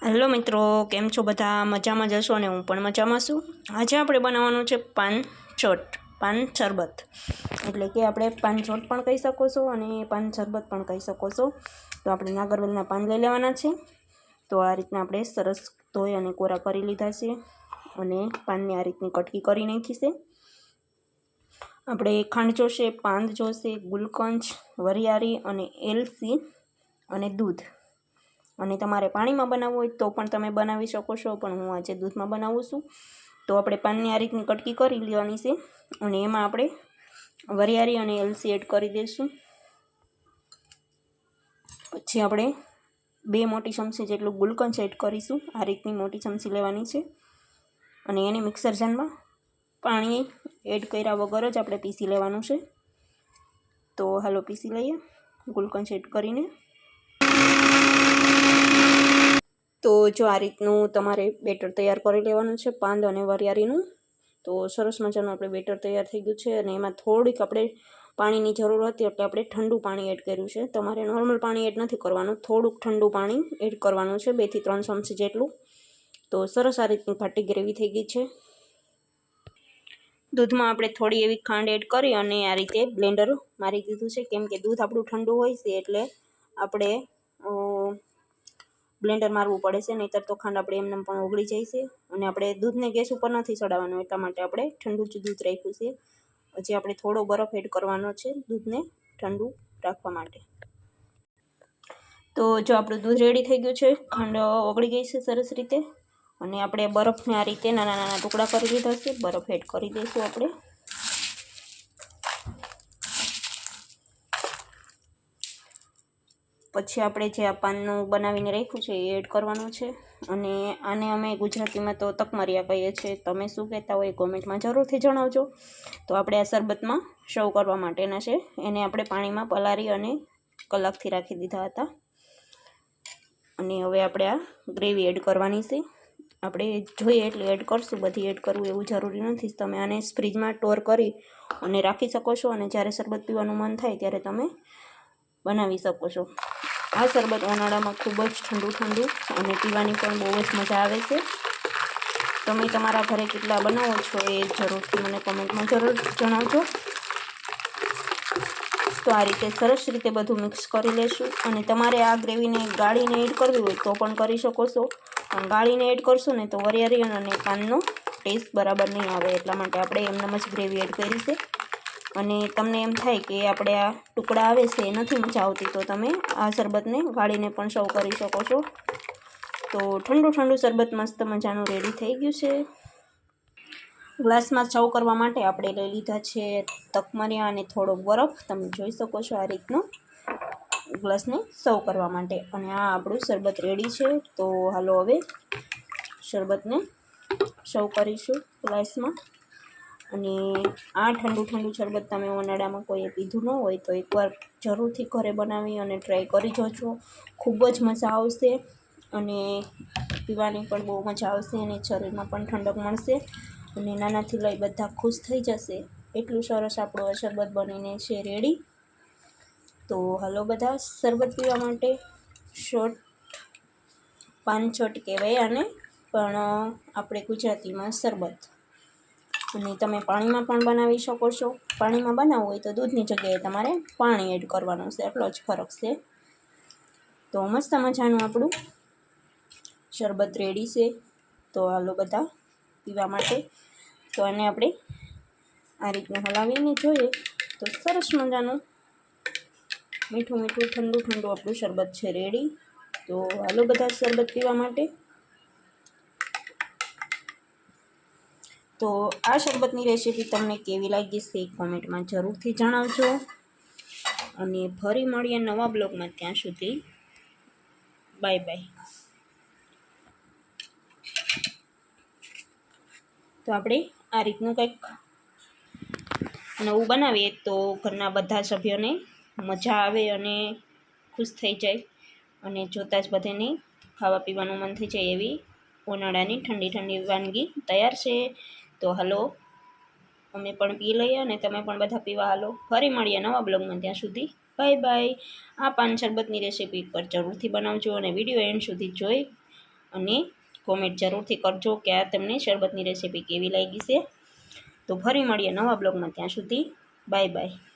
Hello મિત્રો, કેમ છો બધા? મજામાં જશો અને હું પણ મજામાં છું. આજે આપણે બનાવવાનું છે પાન શરબત, એટલે કે આપણે પાન ચોટ પણ કહી શકો છો અને પાન શરબત પણ કહી શકો છો. તો આપણે નાગરવેલના પાન લઈ લેવાના છે. તો આ રીતના આપણે સરસ ધોઈ અને કોરા કરી લીધા છે અને પાનની આ રીતની કટકી કરી નાખી છે. આપણે ખાંડ જોશે, પાંદ જોશે, ગુલકંદ, વરિયાળી અને એલચી અને દૂધ. અને તમારે પાણીમાં બનાવવું હોય તો પણ તમે બનાવી શકો છો, પણ હું આજે દૂધમાં બનાવું છું. તો આપણે પાનની આ રીતની કટકી કરી લેવાની છે અને એમાં આપણે વરિયાળી અને એલચી એડ કરી દઈશું. પછી આપણે 2 મોટી ચમચી જેટલું ગુલકંદ એડ કરીશું. આ રીતની મોટી ચમચી લેવાની છે અને એને મિક્સર જારમાં પાણી એડ કર્યા વગર જ આપણે પીસી લેવાનું છે. તો હાલો પીસી લઈએ ગુલકંદ એડ કરીને. તો જો આ રીતનું તમારે બેટર તૈયાર કરી લેવાનું છે પાંદ અને વરિયાળીનું. તો સરસ મજાનું આપણે બેટર તૈયાર થઈ ગયું છે અને એમાં થોડીક આપણે પાણીની જરૂર હતી એટલે આપણે ઠંડુ પાણી એડ કર્યું છે. તમારે નોર્મલ પાણી એડ નથી કરવાનું, થોડુંક ઠંડુ પાણી એડ કરવાનું છે, 2 થી 3 ચમચી જેટલું. તો સરસ આ રીતની ઘાટી ગ્રેવી થઈ ગઈ છે. દૂધમાં આપણે થોડી એવી ખાંડ એડ કરી અને આ રીતે બ્લેન્ડર મારી દીધું છે, કેમ કે દૂધ આપણું ઠંડુ હોય છે એટલે આપણે બ્લેન્ડર મારવું પડે છે, નહીંતર તો ખાંડ આપણે એમને પણ ઓગળી જાય છે. અને આપણે દૂધને ગેસ ઉપર નથી ચડાવવાનું, એટલા માટે આપણે ઠંડુ જ દૂધ રાખ્યું છે. હજી આપણે થોડો બરફ એડ કરવાનો છે દૂધને ઠંડુ રાખવા માટે. તો જો આપણું દૂધ રેડી થઈ ગયું છે, ખાંડ ઓગળી ગઈ છે સરસ રીતે અને આપણે બરફને આ રીતે નાના નાના ટુકડા કરી લીધા છે. બરફ એડ કરી દઈશું આપણે. પછી આપણે જે આ પાનનું બનાવીને રાખ્યું છે એ એડ કરવાનું છે અને આને અમે ગુજરાતીમાં તો તકમરિયા કહીએ છીએ. તમે શું કહેતા હોય કોમેન્ટમાં જરૂરથી જણાવજો. તો આપણે આ શરબતમાં સર્વ કરવા માટેના છે. એને આપણે પાણીમાં પલાળી અને કલાકથી રાખી દીધા હતા. અને હવે આપણે આ ગ્રેવી એડ કરવાની છે. આપણે જોઈએ એટલે એડ કરશું, બધી એડ કરવું એવું જરૂરી નથી. તમે આને ફ્રીજમાં સ્ટોર કરી અને રાખી શકો છો અને જ્યારે શરબત પીવાનું મન થાય ત્યારે તમે બનાવી શકો છો. આ શરબત ઉનાળામાં ખૂબ જ ઠંડુ અને પીવાની પણ બહુ જ મજા આવે છે. તમે તમારા ઘરે કેટલા બનાવો છો એ જરૂરથી મને કોમેન્ટમાં જરૂર જણાવજો. તો આ રીતે સરસ રીતે બધું મિક્સ કરી લેશું અને તમારે આ ગ્રેવીને ગાળીને એડ કરવી હોય તો પણ કરી શકો છો. પણ ગાળીને એડ કરશો ને તો વરિયાળી અને પાનનો ટેસ્ટ બરાબર નહીં આવે, એટલા માટે આપણે એમનેમ જ ગ્રેવી એડ કરી છે. અને તમને એમ થાય કે આપણે આ ટુકડા આવે છે એ નથી મજા આવતી, તો તમે આ શરબતને ગાળીને પણ સર્વ કરી શકો છો. તો ઠંડુ શરબત મસ્ત મજાનું રેડી થઈ ગયું છે. ગ્લાસમાં સર્વ કરવા માટે આપણે લઈ લીધા છે તકમરિયા અને થોડો બરફ. તમે જોઈ શકો છો આ રીતનો ગ્લાસને સર્વ કરવા માટે. અને આ આપણું શરબત રેડી છે. તો હાલો હવે શરબતને સર્વ કરીશું ગ્લાસમાં. અને આ ઠંડુ શરબત તમે ઉનાળામાં કોઈએ પીધું ન હોય તો એકવાર જરૂરથી ઘરે બનાવી અને ટ્રાય કરી જોજો. ખૂબ જ મજા આવશે અને પીવાની પણ બહુ મજા આવશે અને શરીરમાં પણ ઠંડક મળશે અને નાનાથી લઈ બધા ખુશ થઈ જશે. એટલું સરસ આપણું આ શરબત બનીને છે રેડી. તો હાલો બધા શરબત પીવા માટે. પાન ચોટ કહેવાય આને, પણ આપણે ગુજરાતીમાં શરબત. અને તમે પાણીમાં પણ બનાવી શકો છો. પાણીમાં બનાવવું હોય તો દૂધની જગ્યાએ તમારે પાણી એડ કરવાનું છે, એટલો જ ફરક છે. તો મસ્ત મજાનું આપણું શરબત રેડી છે. તો હાલો બધા પીવા માટે. તો આને આપણે આ રીતના હલાવીને જોઈએ તો સરસ મજાનું મીઠું ઠંડુ આપણું શરબત છે રેડી. તો હાલો બધા શરબત પીવા માટે. તો આ શરબતની રેસીપી તમને કેવી લાગી છે કોમેન્ટમાં જરૂરથી જણાવજો. અને ફરી મળીએ નવા બ્લોગમાં, ત્યાં સુધી બાય બાય. તો આપણે આ રીતનું કંઈક નવું બનાવીએ તો ઘરના બધા સભ્યોને મજા આવે અને ખુશ થઈ જાય અને જોતાં જ બધાને ખાવા પીવાનું મન થઈ જાય એવી ઉનાળાની ઠંડી વાનગી તૈયાર છે. તો હાલો અમે પણ પી લઈએ અને તમે પણ બધા પીવા હાલો. ફરી મળીએ નવા બ્લોગમાં, ત્યાં સુધી બાય બાય. આ પાન શરબતની રેસીપી પર જરૂરથી બનાવજો અને વિડીયો એન્ડ સુધી જોઈ અને કોમેન્ટ જરૂરથી કરજો કે આ તમને શરબતની રેસીપી કેવી લાગી છે. તો ફરી મળીએ નવા બ્લોગમાં, ત્યાં સુધી બાય બાય.